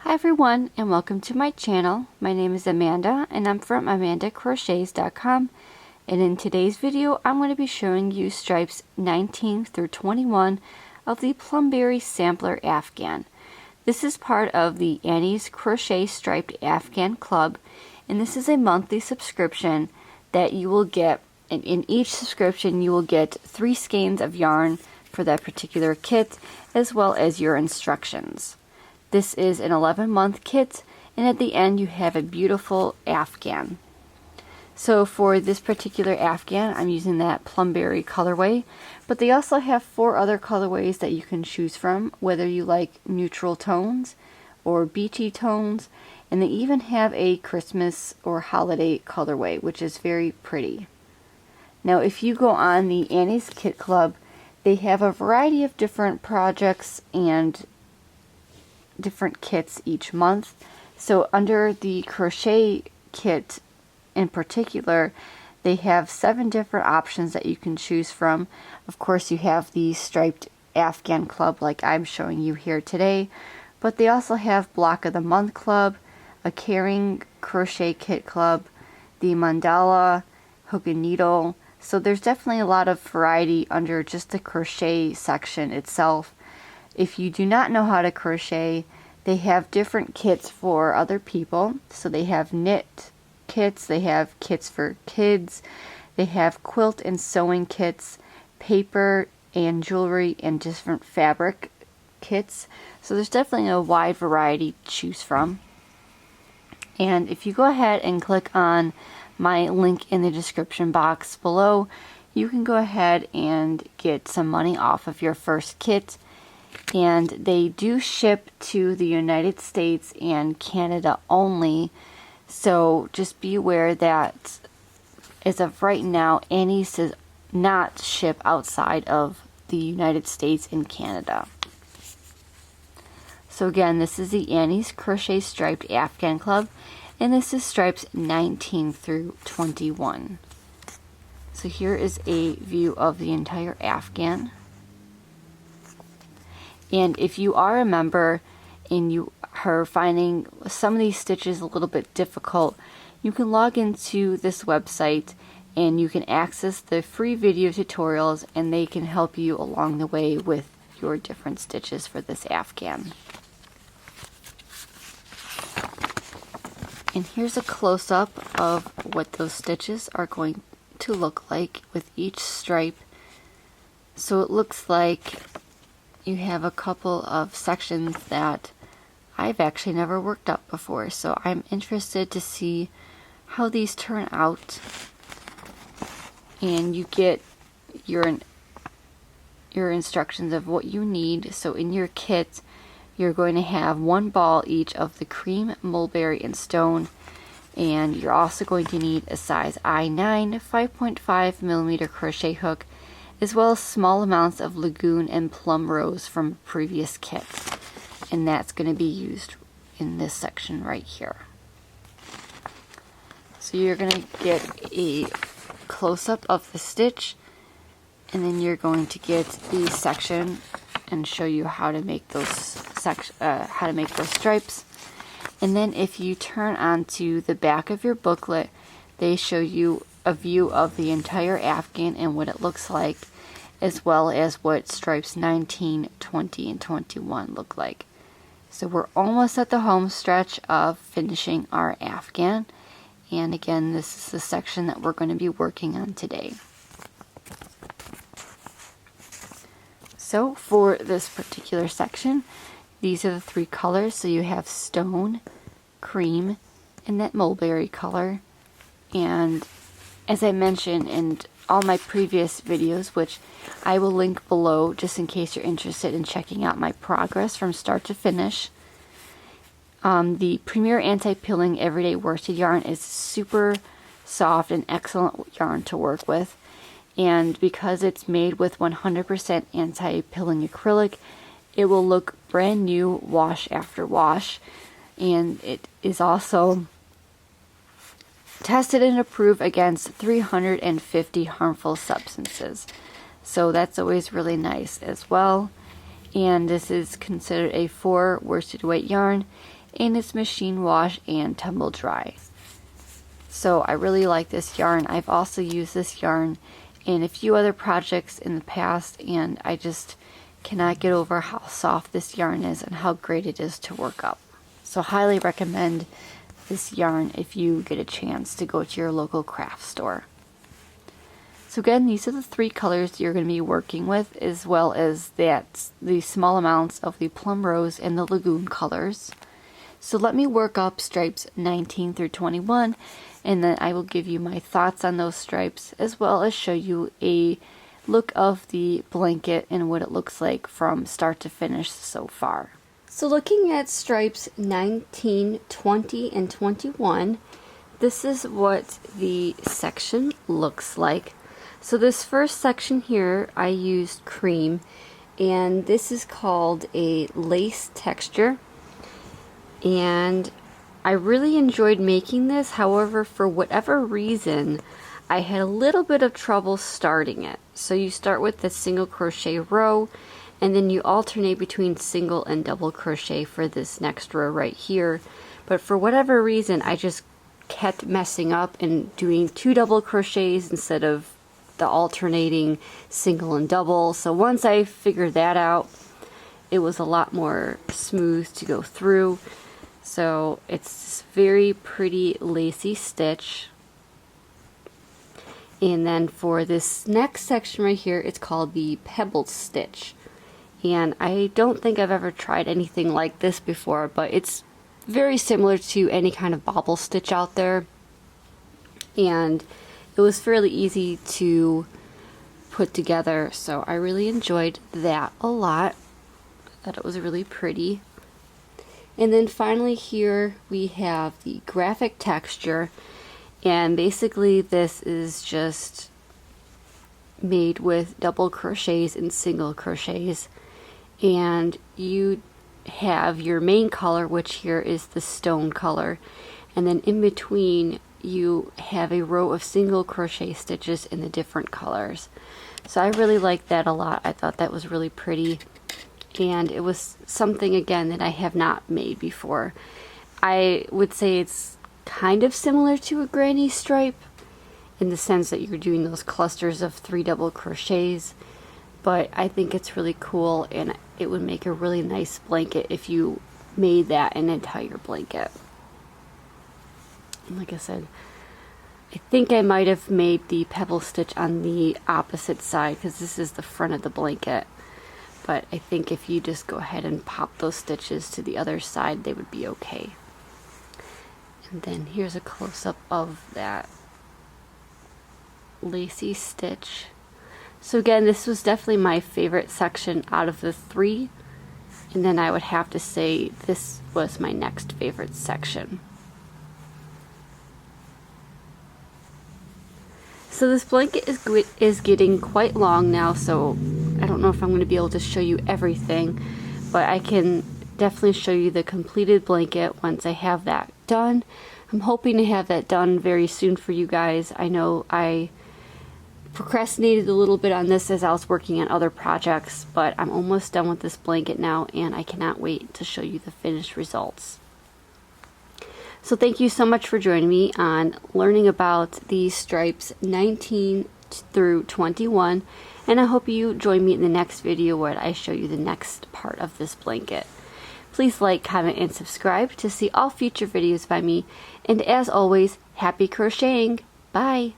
Hi everyone, and welcome to my channel. My name is Amanda and I'm from amandacrochets.com, and in today's video I'm going to be showing you stripes 19 through 21 of the Plumberry Sampler Afghan. This is part of the Annie's Crochet Striped Afghan Club, and this is a monthly subscription that you will get, and in each subscription you will get 3 skeins of yarn for that particular kit, as well as your instructions. This is an 11-month kit, and at the end you have a beautiful Afghan. So for this particular Afghan, I'm using that Plumberry colorway, but they also have 4 other colorways that you can choose from, whether you like neutral tones or beachy tones, and they even have a Christmas or holiday colorway, which is very pretty. Now if you go on the Annie's Kit Club, they have a variety of different projects and different kits each month. So under the crochet kit in particular, they have 7 different options that you can choose from. Of course, you have the striped Afghan club like I'm showing you here today, but they also have block of the month club, a caring crochet kit club, the mandala, hook and needle. So there's definitely a lot of variety under just the crochet section itself. If you do not know how to crochet, they have different kits for other people. So they have knit kits, they have kits for kids, they have quilt and sewing kits, paper and jewelry and different fabric kits. So there's definitely a wide variety to choose from. And if you go ahead and click on my link in the description box below, you can go ahead and get some money off of your first kit. And they do ship to the United States and Canada only, so just be aware that as of right now, Annie's does not ship outside of the United States and Canada. So again, this is the Annie's Crochet Striped Afghan Club, and this is stripes 19 through 21. So here is a view of the entire Afghan. And if you are a member and you are finding some of these stitches a little bit difficult, you can log into this website and you can access the free video tutorials, and they can help you along the way with your different stitches for this Afghan. And here's a close-up of what those stitches are going to look like with each stripe. So it looks like you have a couple of sections that I've actually never worked up before, so I'm interested to see how these turn out. And you get your instructions of what you need. So in your kit, you're going to have 1 ball each of the cream, mulberry, and stone, and you're also going to need a size I9 5.5mm crochet hook, as well as small amounts of lagoon and plum rose from a previous kit, and that's going to be used in this section right here. So you're going to get a close-up of the stitch, and then you're going to get the section and show you how to make those stripes. And then if you turn onto the back of your booklet, they show you a view of the entire Afghan and what it looks like, as well as what stripes 19, 20, and 21 look like. So we're almost at the home stretch of finishing our Afghan, and again, this is the section that we're going to be working on today. So for this particular section, these are the 3 colors. So you have stone, cream, and that mulberry color. And as I mentioned in all my previous videos, which I will link below just in case you're interested in checking out my progress from start to finish, the Premier Anti-Pilling Everyday Worsted Yarn is super soft and excellent yarn to work with. And because it's made with 100% anti-pilling acrylic, it will look brand new wash after wash. And it is also tested and approved against 350 harmful substances. So that's always really nice as well. And this is considered a 4 worsted weight yarn. and it's machine wash and tumble dry. So I really like this yarn. I've also used this yarn in a few other projects in the past, and I just cannot get over how soft this yarn is and how great it is to work up. So highly recommend this yarn if you get a chance to go to your local craft store. So again, these are the 3 colors you're going to be working with, as well as the small amounts of the plum rose and the lagoon colors. So let me work up stripes 19 through 21, and then I will give you my thoughts on those stripes, as well as show you a look of the blanket and what it looks like from start to finish so far. So looking at stripes 19, 20, and 21, this is what the section looks like. So this first section here, I used cream, and this is called a lace texture, and I really enjoyed making this. However, for whatever reason, I had a little bit of trouble starting it. So you start with the single crochet row, and then you alternate between single and double crochet for this next row right here. But for whatever reason, I just kept messing up and doing 2 double crochets instead of the alternating single and double. So once I figured that out, it was a lot more smooth to go through. So it's this very pretty lacy stitch. And then for this next section right here, it's called the pebble stitch. And I don't think I've ever tried anything like this before, but it's very similar to any kind of bobble stitch out there. And it was fairly easy to put together, so I really enjoyed that a lot. I thought it was really pretty. And then finally here we have the graphic texture, and basically this is just made with double crochets and single crochets, and you have your main color, which here is the stone color, and then in between you have a row of single crochet stitches in the different colors. So I really liked that a lot. I thought that was really pretty, and it was something again that I have not made before. I would say it's kind of similar to a granny stripe in the sense that you're doing those clusters of 3 double crochets, but I think it's really cool, and it would make a really nice blanket if you made that an entire blanket. Like I said, I think I might have made the pebble stitch on the opposite side because this is the front of the blanket. But I think if you just go ahead and pop those stitches to the other side, they would be okay. And then here's a close-up of that lacy stitch. So again, this was definitely my favorite section out of the 3. And then I would have to say this was my next favorite section. So this blanket is getting quite long now, so I don't know if I'm going to be able to show you everything, but I can definitely show you the completed blanket once I have that done. I'm hoping to have that done very soon for you guys. I know I procrastinated a little bit on this as I was working on other projects, but I'm almost done with this blanket now, and I cannot wait to show you the finished results. So thank you so much for joining me on learning about these stripes 19 through 21, and I hope you join me in the next video where I show you the next part of this blanket. Please like, comment, and subscribe to see all future videos by me, and as always, happy crocheting! Bye!